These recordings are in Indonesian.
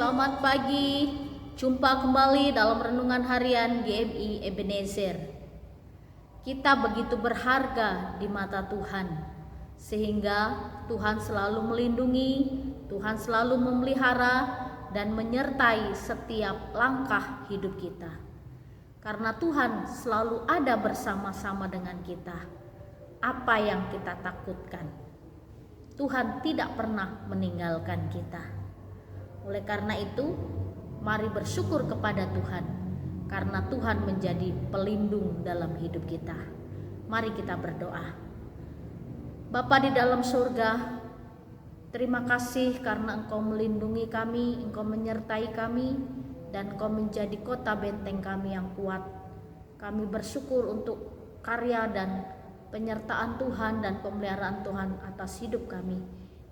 selamat pagi. Jumpa kembali dalam renungan harian GMI Ebenezer. Kita begitu berharga di mata Tuhan, sehingga Tuhan selalu melindungi, Tuhan selalu memelihara dan menyertai setiap langkah hidup kita. Karena Tuhan selalu ada bersama-sama dengan kita. Apa yang kita takutkan? Tuhan tidak pernah meninggalkan kita. Oleh karena itu, mari bersyukur kepada Tuhan, karena Tuhan menjadi pelindung dalam hidup kita. Mari kita berdoa. Bapa di dalam surga, terima kasih karena Engkau melindungi kami, Engkau menyertai kami, dan Engkau menjadi kota benteng kami yang kuat. Kami bersyukur untuk karya dan penyertaan Tuhan dan pemeliharaan Tuhan atas hidup kami.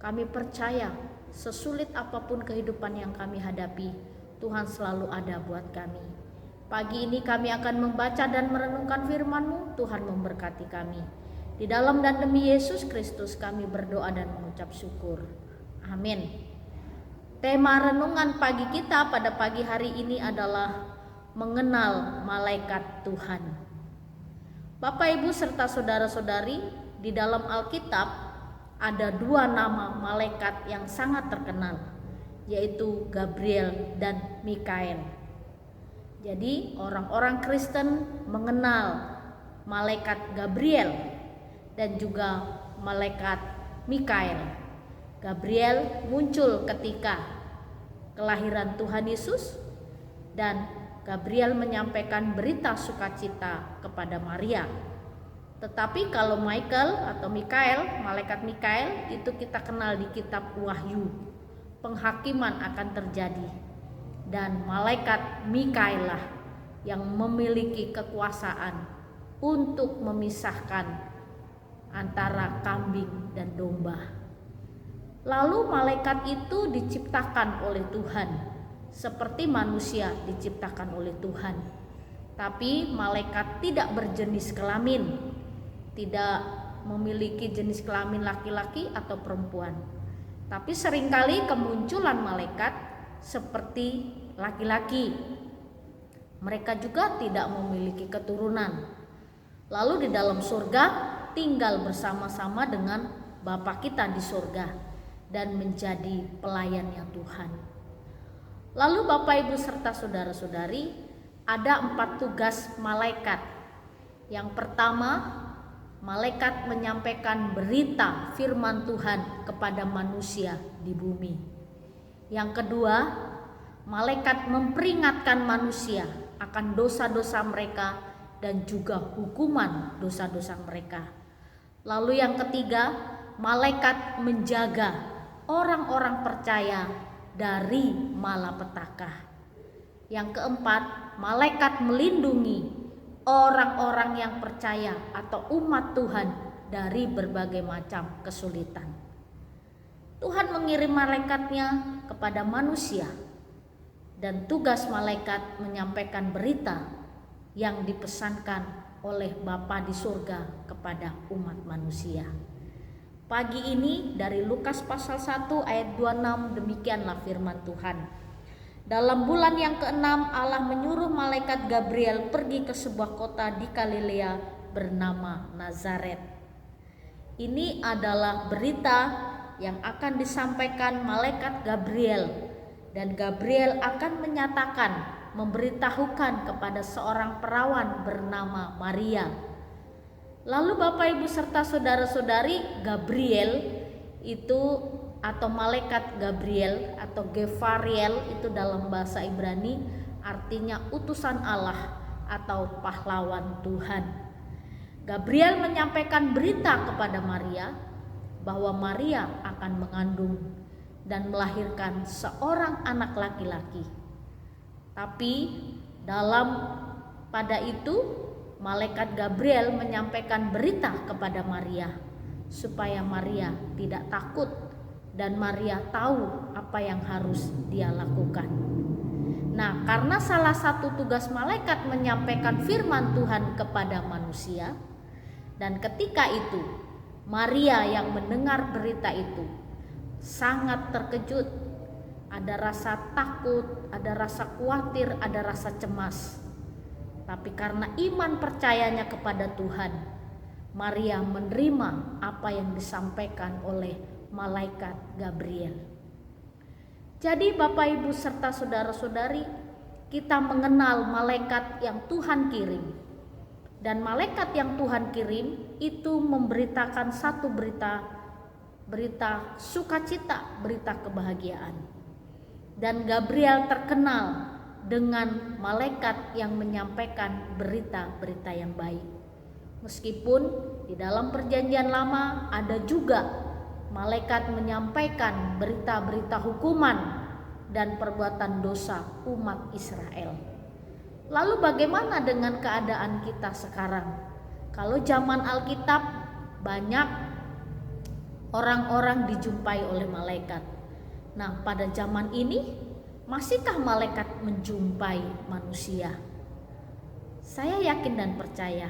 Kami percaya sesulit apapun kehidupan yang kami hadapi, Tuhan selalu ada buat kami. Pagi ini kami akan membaca dan merenungkan firman-Mu. Tuhan memberkati kami. Di dalam dan demi Yesus Kristus kami berdoa dan mengucap syukur. Amin. Tema renungan pagi kita pada pagi hari ini adalah mengenal malaikat Tuhan. Bapak, Ibu, serta saudara-saudari, di dalam Alkitab ada dua nama malaikat yang sangat terkenal, yaitu Gabriel dan Mikael. Jadi orang-orang Kristen mengenal malaikat Gabriel dan juga malaikat Mikael. Gabriel muncul ketika kelahiran Tuhan Yesus, dan Gabriel menyampaikan berita sukacita kepada Maria. Tetapi kalau Michael atau Mikael, malaikat Mikael, itu kita kenal di kitab Wahyu. Penghakiman akan terjadi, dan malaikat Mikael lah yang memiliki kekuasaan untuk memisahkan antara kambing dan domba. Lalu malaikat itu diciptakan oleh Tuhan, seperti manusia diciptakan oleh Tuhan. Tapi malaikat tidak berjenis kelamin, tidak memiliki jenis kelamin laki-laki atau perempuan. Tapi seringkali kemunculan malaikat seperti laki-laki. Mereka juga tidak memiliki keturunan. Lalu di dalam surga tinggal bersama-sama dengan Bapa kita di surga dan menjadi pelayannya Tuhan. Lalu Bapak, Ibu, serta saudara-saudari, ada 4 tugas malaikat. Yang pertama, malaikat menyampaikan berita firman Tuhan kepada manusia di bumi. Yang kedua, malaikat memperingatkan manusia akan dosa-dosa mereka dan juga hukuman dosa-dosa mereka. Lalu yang ketiga, malaikat menjaga orang-orang percaya dari malapetaka. Yang keempat, malaikat melindungi orang-orang yang percaya atau umat Tuhan dari berbagai macam kesulitan. Tuhan mengirim malaikatnya kepada manusia, dan tugas malaikat menyampaikan berita yang dipesankan oleh Bapa di surga kepada umat manusia. Pagi ini dari Lukas pasal 1 ayat 26, demikianlah firman Tuhan. Dalam bulan yang ke-6 Allah menyuruh malaikat Gabriel pergi ke sebuah kota di Galilea bernama Nazaret. Ini adalah berita yang akan disampaikan malaikat Gabriel, dan Gabriel akan menyatakan, memberitahukan kepada seorang perawan bernama Maria. Lalu Bapak, Ibu, serta saudara-saudari, Gabriel itu atau malaikat Gabriel atau Gevariel itu dalam bahasa Ibrani artinya utusan Allah atau pahlawan Tuhan. Gabriel menyampaikan berita kepada Maria bahwa Maria akan mengandung dan melahirkan seorang anak laki-laki. Tapi pada itu malaikat Gabriel menyampaikan berita kepada Maria supaya Maria tidak takut dan Maria tahu apa yang harus dia lakukan. Nah, karena salah satu tugas malaikat menyampaikan firman Tuhan kepada manusia, dan ketika itu Maria yang mendengar berita itu sangat terkejut ada rasa takut, ada rasa khawatir, ada rasa cemas. Tapi karena iman percayanya kepada Tuhan, Maria menerima apa yang disampaikan oleh malaikat Gabriel. Jadi Bapak Ibu serta saudara-saudari, kita mengenal malaikat yang Tuhan kirim. Dan malaikat yang Tuhan kirim itu memberitakan satu berita sukacita, berita kebahagiaan. Dan Gabriel terkenal dengan malaikat yang menyampaikan berita-berita yang baik. Meskipun di dalam perjanjian lama ada juga malaikat menyampaikan berita-berita hukuman dan perbuatan dosa umat Israel. Lalu bagaimana dengan keadaan kita sekarang? Kalau zaman Alkitab banyak orang-orang dijumpai oleh malaikat. Nah, pada zaman ini masihkah malaikat menjumpai manusia? Saya yakin dan percaya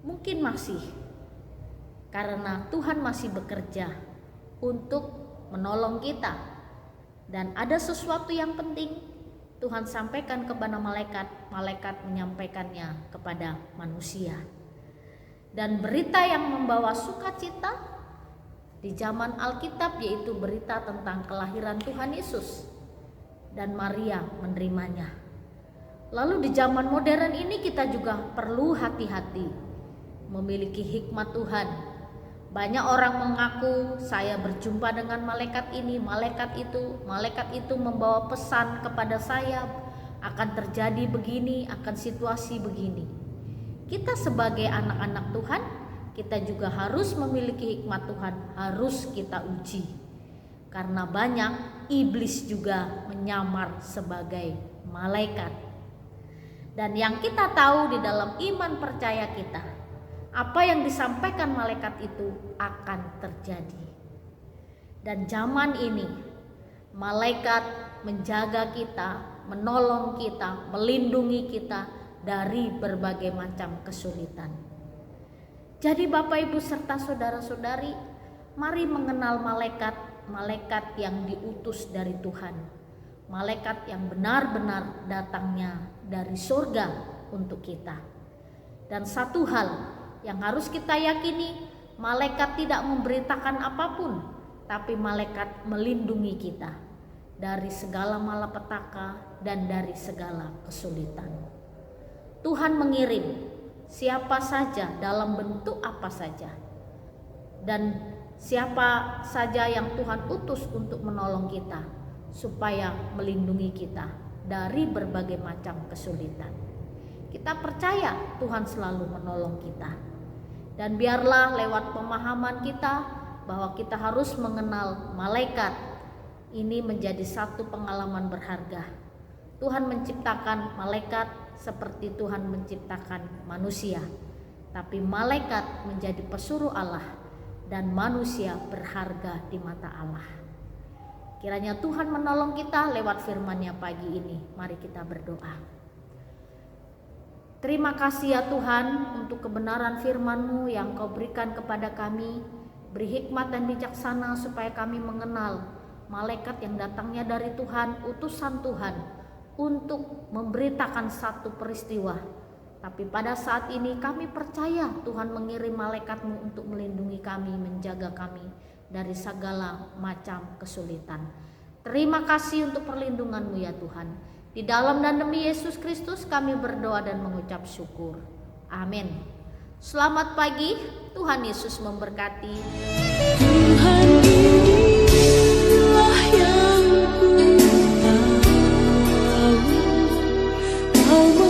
mungkin masih, karena Tuhan masih bekerja untuk menolong kita. Dan ada sesuatu yang penting Tuhan sampaikan kepada malaikat, malaikat menyampaikannya kepada manusia. Dan berita yang membawa sukacita di zaman Alkitab yaitu berita tentang kelahiran Tuhan Yesus, dan Maria menerimanya. Lalu di zaman modern ini kita juga perlu hati-hati memiliki hikmat Tuhan. Banyak orang mengaku saya berjumpa dengan malaikat ini, malaikat itu membawa pesan kepada saya akan terjadi begini, akan situasi begini. Kita sebagai anak-anak Tuhan, kita juga harus memiliki hikmat Tuhan, harus kita uji. Karena banyak iblis juga menyamar sebagai malaikat. Dan yang kita tahu di dalam iman percaya kita, apa yang disampaikan malaikat itu akan terjadi. Dan zaman ini malaikat menjaga kita, menolong kita, melindungi kita dari berbagai macam kesulitan. Jadi Bapak Ibu serta saudara-saudari, mari mengenal malaikat yang diutus dari Tuhan. Malaikat yang benar-benar datangnya dari surga untuk kita. Dan satu hal yang harus kita yakini, malaikat tidak memberitakan apapun, tapi malaikat melindungi kita dari segala malapetaka dan dari segala kesulitan. Tuhan mengirim siapa saja dalam bentuk apa saja, dan siapa saja yang Tuhan utus untuk menolong kita supaya melindungi kita dari berbagai macam kesulitan. Kita percaya Tuhan selalu menolong kita. Dan biarlah lewat pemahaman kita bahwa kita harus mengenal malaikat, ini menjadi satu pengalaman berharga. Tuhan menciptakan malaikat seperti Tuhan menciptakan manusia. Tapi malaikat menjadi pesuruh Allah dan manusia berharga di mata Allah. Kiranya Tuhan menolong kita lewat firman-Nya pagi ini. Mari kita berdoa. Terima kasih ya Tuhan untuk kebenaran firman-Mu yang Kau berikan kepada kami. Beri hikmat dan bijaksana supaya kami mengenal malaikat yang datangnya dari Tuhan, utusan Tuhan untuk memberitakan satu peristiwa. Tapi pada saat ini kami percaya Tuhan mengirim malaikat-Mu untuk melindungi kami, menjaga kami dari segala macam kesulitan. Terima kasih untuk perlindungan-Mu ya Tuhan. Di dalam dan demi Yesus Kristus kami berdoa dan mengucap syukur. Amin. Selamat pagi, Tuhan Yesus memberkati. Tuhan inilah yang ku tahu, Kau